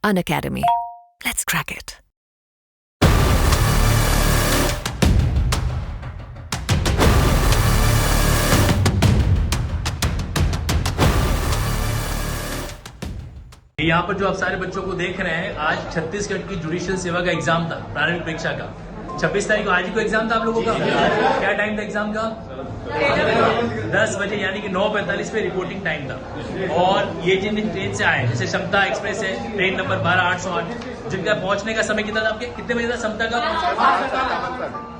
Unacademy. Let's crack it. यहाँ पर जो आप सारे बच्चों को देख रहे हैं, आज छत्तीसगढ़ की जुडिशियल सेवा का एग्जाम था, प्रारंभिक परीक्षा का। 26 तारीख को आज ही को एग्जाम था आप लोगों का। क्या टाइम था एग्जाम का? 10 बजे, यानी कि 9:45 पे रिपोर्टिंग टाइम था। और ये जिन ट्रेन से आए, जैसे क्षमता एक्सप्रेस है, ट्रेन नंबर 12808, जिनका पहुंचने का समय कितना था आपके? कितने बजे था क्षमता का?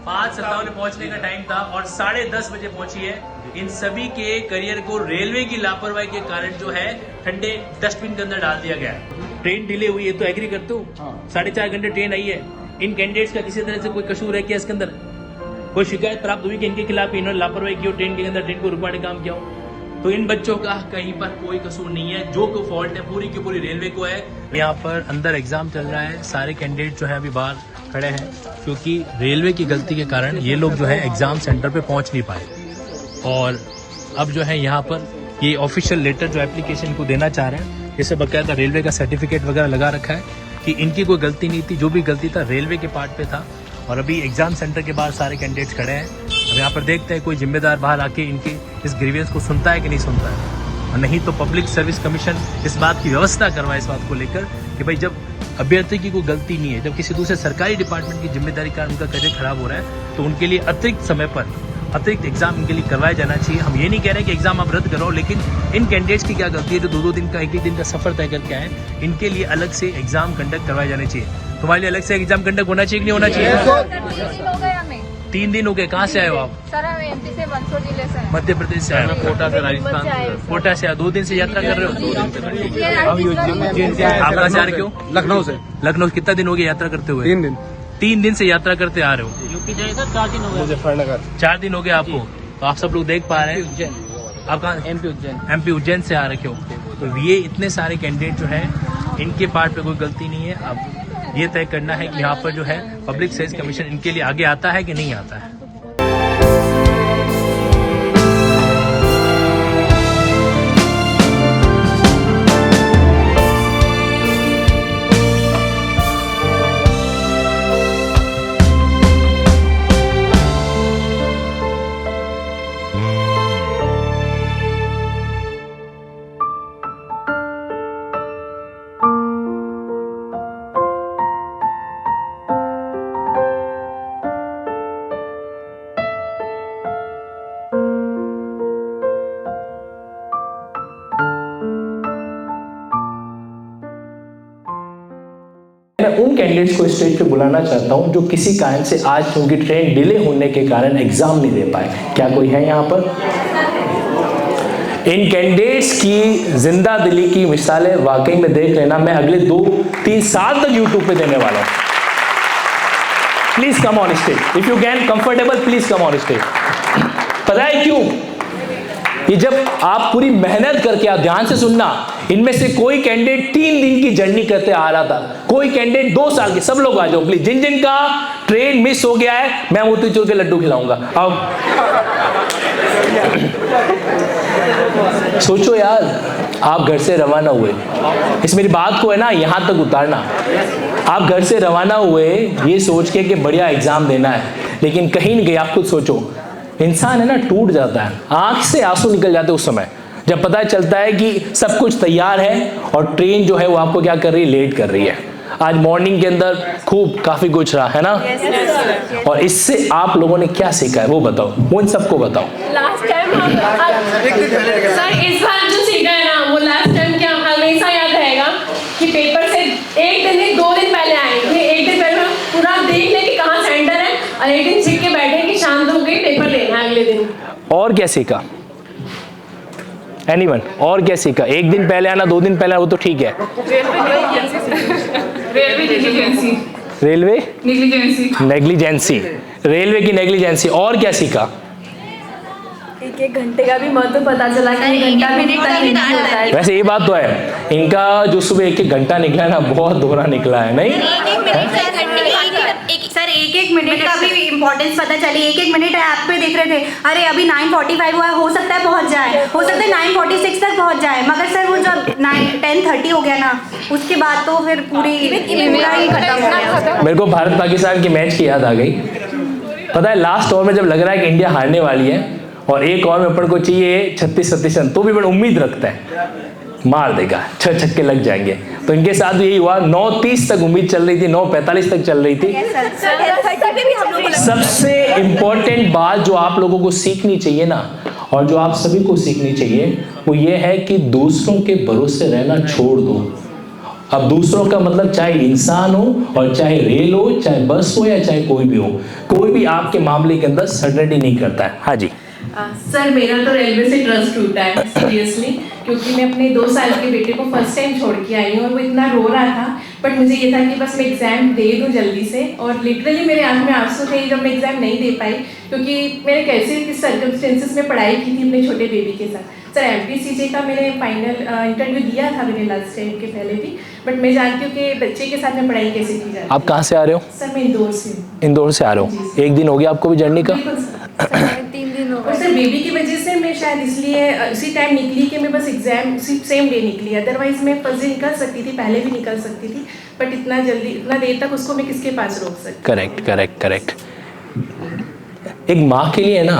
5:57 पहुंचने का टाइम था और 10:30 बजे पहुंची है। इन सभी के करियर को रेलवे की लापरवाही के कारण जो है ठंडे डस्टबिन के अंदर डाल दिया गया है। ट्रेन डिले हुई है तो एग्री करते हो? 4.5 घंटे ट्रेन आई है। इन कैंडिडेट्स का किसी तरह से कोई कसूर है क्या इसके अंदर? कोई शिकायत प्राप्त हुई कि इनके खिलाफ इन्होंने लापरवाही की हो, ट्रेन के अंदर ट्रेन को रुकवाने काम किया हो? तो इन बच्चों का कहीं पर कोई कसूर नहीं है, जो को फॉल्ट है पूरी की पूरी रेलवे को है। यहाँ पर अंदर एग्जाम चल रहा है, सारे कैंडिडेट जो है अभी बाहर खड़े हैं, क्योंकि रेलवे की गलती के कारण ये लोग जो है एग्जाम सेंटर पे पहुंच नहीं पाए। और अब जो है यहाँ पर ये ऑफिशियल लेटर जो एप्लीकेशन को देना चाह रहे हैं, इसे बकायदा रेलवे का सर्टिफिकेट वगैरह लगा रखा है कि इनकी कोई गलती नहीं थी, जो भी गलती था रेलवे के पार्ट पे था। और अभी एग्जाम सेंटर के बाहर सारे कैंडिडेट्स खड़े हैं। अब यहाँ पर देखते हैं कोई जिम्मेदार बाहर आके इनके इस ग्रीवियंस को सुनता है कि नहीं सुनता है, और नहीं तो पब्लिक सर्विस कमीशन इस बात की व्यवस्था करवाए इस बात को लेकर कि भाई जब अभ्यर्थी की कोई गलती नहीं है, जब किसी दूसरे सरकारी डिपार्टमेंट की जिम्मेदारी कारण उनका करियर खराब हो रहा है, तो उनके लिए अतिरिक्त समय पर अतिरिक्त एग्जाम इनके लिए करवाया जाना चाहिए। हम ये नहीं कह रहे कि एग्जाम आप रद्द करो, लेकिन इन कैंडिडेट्स की क्या गलती है जो 2-2 दिन का, 1-1 दिन का सफर तय करके आए, इनके लिए अलग से एग्जाम कंडक्ट करवाए जाने चाहिए। तुम्हारे लिए अलग से एग्जाम कंडक्ट होना चाहिए कि नहीं होना चाहिए? 3 दिन हो गए। कहाँ से आए हो आप? सर हम एमपी से मंदसौर जिले से हैं। मध्य प्रदेश से आए? कोटा से, राजस्थान से। कोटा से 2 दिन से यात्रा कर रहे हो? 2 दिन से। आप कहाँ से आ रहे हो? लखनऊ से। लखनऊ। कितना दिन हो गया यात्रा करते हुए? 3 दिन। 3 दिन से यात्रा करते आ रहे हो? यूपी जाए सर 4 दिन हो गए। मुजफ्फरनगर 4 दिन हो गए आपको। तो आप सब लोग देख पा रहे हैं, उज्जैन। आप कहाँ? एमपी उज्जैन। एमपी उज्जैन से आ रखे हो। तो ये इतने सारे कैंडिडेट जो है, इनके पार्ट पे कोई गलती नहीं है। अब ये तय करना है कि यहाँ पर जो है पब्लिक सर्विस कमीशन इनके लिए आगे आता है कि नहीं आता है। मैं उन कैंडिडेट्स को स्टेज पे बुलाना चाहता हूं जो किसी कारण से आज उनकी ट्रेन डिले होने के कारण एग्जाम नहीं दे पाए। क्या कोई है यहां पर? इन कैंडिडेट्स की जिंदा दिली की मिसालें वाकई में देख लेना, मैं अगले 2-3 साल तक यूट्यूब पे देने वाला हूं। Please come on stage, if you can comfortable, please come on stage. पता है क्यों? ये जब आप पूरी मेहनत करके, आप ध्यान से सुनना, इनमें से कोई कैंडिडेट 3 दिन की जर्नी करते आ रहा था, कोई कैंडिडेट 2 साल के। सब लोग आ जाओ प्लीज। जिन जिन का ट्रेन मिस हो गया है, मैं मोतीचूर के लड्डू खिलाऊंगा। अब सोचो यार, आप घर से रवाना हुए, इस मेरी बात को है ना यहां तक उतारना। आप घर से रवाना हुए ये सोच के कि बढ़िया एग्जाम देना है, लेकिन कहीं नहीं गए। आप खुद सोचो, इंसान है ना टूट जाता है, आंख से आंसू निकल जाते उस समय जब पता चलता है कि सब कुछ तैयार है और ट्रेन जो है वो आपको क्या कर रही है, लेट कर रही है। आज मॉर्निंग के अंदर खूब काफी कुछ रहा है ना, और इससे आप लोगों ने क्या सीखा है वो बताओ, वो इन सबको बताओ। लास्ट टाइम सर इस बार जो सीखा है ना, वो लास्ट टाइम क्या हमेशा याद रहेगा कि पेपर से 1 दिन नहीं 2 दिन पहले आएंगे। 1 दिन पहले पूरा देख ले कि कहाँ सेंटर है, और 1 दिन सीख के बैठे कि शांत होकर पेपर लेना है अगले दिन। और क्या सीखा? एनीवन? और क्या सीखा? 1 दिन पहले आना, 2 दिन पहले आना, वो तो ठीक है। रेलवे नेग्लिजेंसी, रेलवे की नेग्लिजेंसी। और क्या सीखा? 1 घंटे का भी महत्व पता चला कि घंटा भी नहीं होता है। वैसे ये बात तो है, इनका जो सुबह 1-1 घंटा निकला है ना, बहुत दोहरा निकला है। नहीं सर एक एक मिनट का भी इम्पोर्टेंस पता चली। एक एक मिनट ऐप पे देख रहे थे, अरे अभी 9:45 हुआ, हो सकता है पहुंच जाए, हो सकता है 9:46 तक पहुंच जाए, मगर सर वो जब 10:30 हो गया ना, उसके बाद तो फिर पूरी पूरा ही खत्म हो गया। मेरे को भारत पाकिस्तान की मैच की याद आ गई। पता है लास्ट ओवर में जब लग रहा है कि इंडिया हारने वाली है और एक ओवर में अपन को चाहिए 36-37 रन, तो भी बड़ा उम्मीद रखता है मार देगा, 6 छक्के लग जाएंगे। तो इनके साथ भी यही हुआ, 9:30 तक उम्मीद चल रही थी, 9:45 तक चल रही थी। सबसे इंपॉर्टेंट बात जो आप लोगों को सीखनी चाहिए ना, और जो आप सभी को सीखनी चाहिए, वो ये है कि दूसरों के भरोसे रहना छोड़ दो। अब दूसरों का मतलब चाहे इंसान हो और चाहे रेल हो, चाहे बस हो या चाहे कोई भी हो, कोई भी आपके मामले के अंदर सर्टेनिटी नहीं करता है। हाँ जी सर, मेरा तो रेलवे से ट्रस्ट टूटा है सीरियसली, क्योंकि मैं अपने 2 साल के बेटे को फर्स्ट टाइम छोड़ के आई हूँ और वो इतना रो रहा था, बट मुझे ये था कि बस मैं एग्ज़ाम दे दूँ जल्दी से। और लिटरली मेरे आंख में आंसू थे जब मैं एग्ज़ाम नहीं दे पाई, क्योंकि मैंने कैसे किस सर्कमस्टेंसेस में पढ़ाई की थी अपने छोटे बेबी के साथ। सर MPCJ का मैंने फाइनल इंटरव्यू दिया था मैंने लास्ट टाइम के पहले भी, बट मैं जानती हूँ कि बच्चे के साथ में पढ़ाई कैसे की जाती है। आप कहाँ से आ रहे हो? सर मैं इंदौर से। इंदौर से आ रहे हो? एक दिन हो गया आपको भी जर्नी का? 3 दिन हो गए। और सर बेबी की वजह से मैं शायद इसलिए उसी टाइम निकली कि मैं बस एग्जाम उसी सेम डे निकली, अदरवाइज मैं फर्स्ट डे निकल सकती थी, पहले भी निकल सकती थी, बट इतना जल्दी इतना देर तक उसको मैं किसके पास रोक सकती। करेक्ट। एक माँ के लिए ना,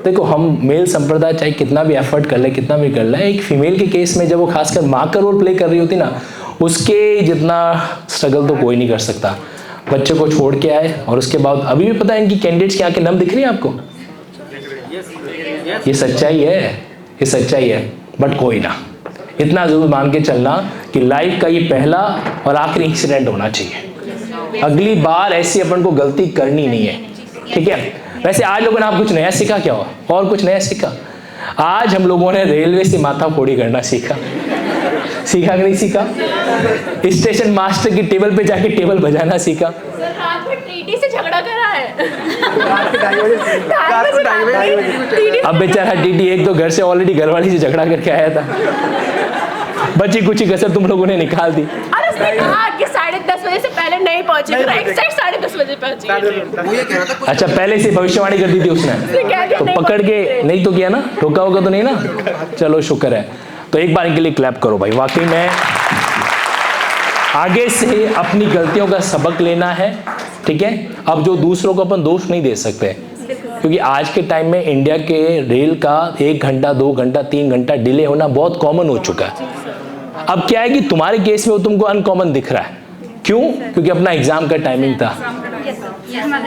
देखो हम मेल संप्रदाय चाहे कितना भी एफर्ट कर ले, कितना भी कर ले, एक फीमेल के केस में जब वो खासकर माँ का रोल प्ले कर रही होती ना, उसके जितना स्ट्रगल तो कोई नहीं कर सकता। बच्चे को छोड़ के आए और उसके बाद अभी भी पता है इनकी कैंडिडेट्स के आके नम दिख रही है आपको? ये सच्चाई है, बट कोई ना, इतना जरूर मान के चलना कि लाइफ का ये पहला और आखिरी इंसिडेंट होना चाहिए। अगली बार ऐसी अपन को गलती करनी नहीं है, ठीक है? वैसे आज लोगों ने आप कुछ नया सीखा क्या हो? और कुछ नया सीखा? आज हम लोगों ने रेलवे से माथा फोड़ी करना सीखा कि नहीं सीखा? स्टेशन मास्टर की टेबल पे जाके टेबल बजाना सीखा। सर रात में टीटी से झगड़ा करा है। अब बेचारा टीटी एक तो घर से ऑलरेडी घरवाली से झगड़ा करके आया था, बची कुछ ही कसर तुम लोगों ने निकाल दी। और उसने कहा कि 10:30 बजे से पहले नहीं पहुंचे, एग्जैक्ट 10:30 बजे पहुंची। अच्छा, पहले से भविष्यवाणी कर दी थी उसने, तो पकड़ के नहीं तो किया ना, ठोका होगा तो नहीं ना? चलो शुक्र है। तो एक बार इनके लिए क्लैप करो भाई, वाकई में आगे से अपनी गलतियों का सबक लेना है, ठीक है? अब जो दूसरों को अपन दोष नहीं दे सकते, क्योंकि आज के टाइम में इंडिया के रेल का 1 घंटा 2 घंटा 3 घंटा डिले होना बहुत कॉमन हो चुका है। अब क्या है कि तुम्हारे केस में वो तुमको अनकॉमन दिख रहा है, क्यों? क्योंकि अपना एग्जाम का टाइमिंग था।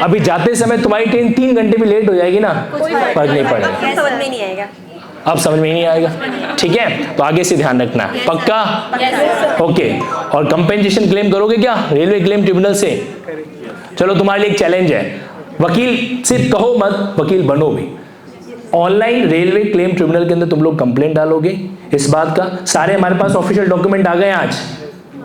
अभी जाते समय तुम्हारी ट्रेन 3 घंटे भी लेट हो जाएगी ना, फर्क नहीं पड़ेगा, समझ में नहीं आएगा। अब समझ में नहीं आएगा, ठीक है? तो आगे से ध्यान रखना, पक्का? ओके। और कंपेंसेशन क्लेम करोगे क्या रेलवे क्लेम ट्रिब्यूनल से? चलो तुम्हारे लिए एक चैलेंज है, वकील सिर्फ कहो मत, वकील बनो भी। ऑनलाइन रेलवे क्लेम ट्रिब्यूनल के अंदर तुम लोग कंप्लेंट डालोगे इस बात का। सारे हमारे पास ऑफिशियल डॉक्यूमेंट आ गए आज,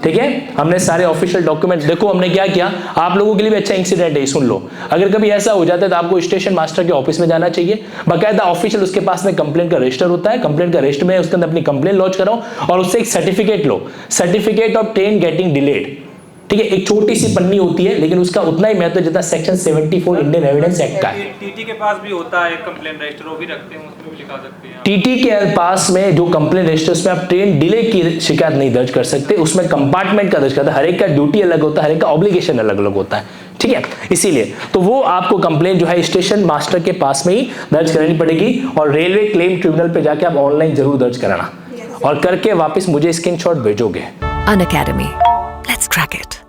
ठीक है? हमने सारे ऑफिशियल डॉक्यूमेंट, देखो हमने क्या किया, आप लोगों के लिए भी अच्छा इंसिडेंट है, सुन लो। अगर कभी ऐसा हो जाता है तो आपको स्टेशन मास्टर के ऑफिस में जाना चाहिए, बाकायदा ऑफिशियल उसके पास में कंप्लेंट का रजिस्टर होता है, कंप्लेंट का रजिस्टर में उसके अंदर अपनी कंप्लेंट लॉन्च कराओ और उससे एक certificate low, certificate of train getting delayed, ठीक है? एक छोटी सी पन्नी होती है, लेकिन उसका उतना ही महत्व जितना सेक्शन 74 इंडियन एविडेंस एक्ट का है। टीटी के पास भी होता है कंप्लेंट रजिस्टर, वो भी रखते हैं, उसमें भी लिखा सकते हैं। टीटी के पास में जो कंप्लेंट रजिस्टर्स में आप ट्रेन डिले की शिकायत नहीं दर्ज कर सकते, उसमें कंपार्टमेंट का दर्ज करता है, हर एक का ड्यूटी अलग होता है, हर एक का ऑब्लिगेशन अलग अलग होता है, ठीक है? इसीलिए तो वो आपको कंप्लेंट जो है स्टेशन मास्टर के पास में ही दर्ज करानी पड़ेगी, और रेलवे क्लेम ट्रिब्यूनल पे जाके आप ऑनलाइन जरूर दर्ज कराना, और करके वापस मुझे स्क्रीनशॉट भेजोगे। Unacademy. Let's crack it.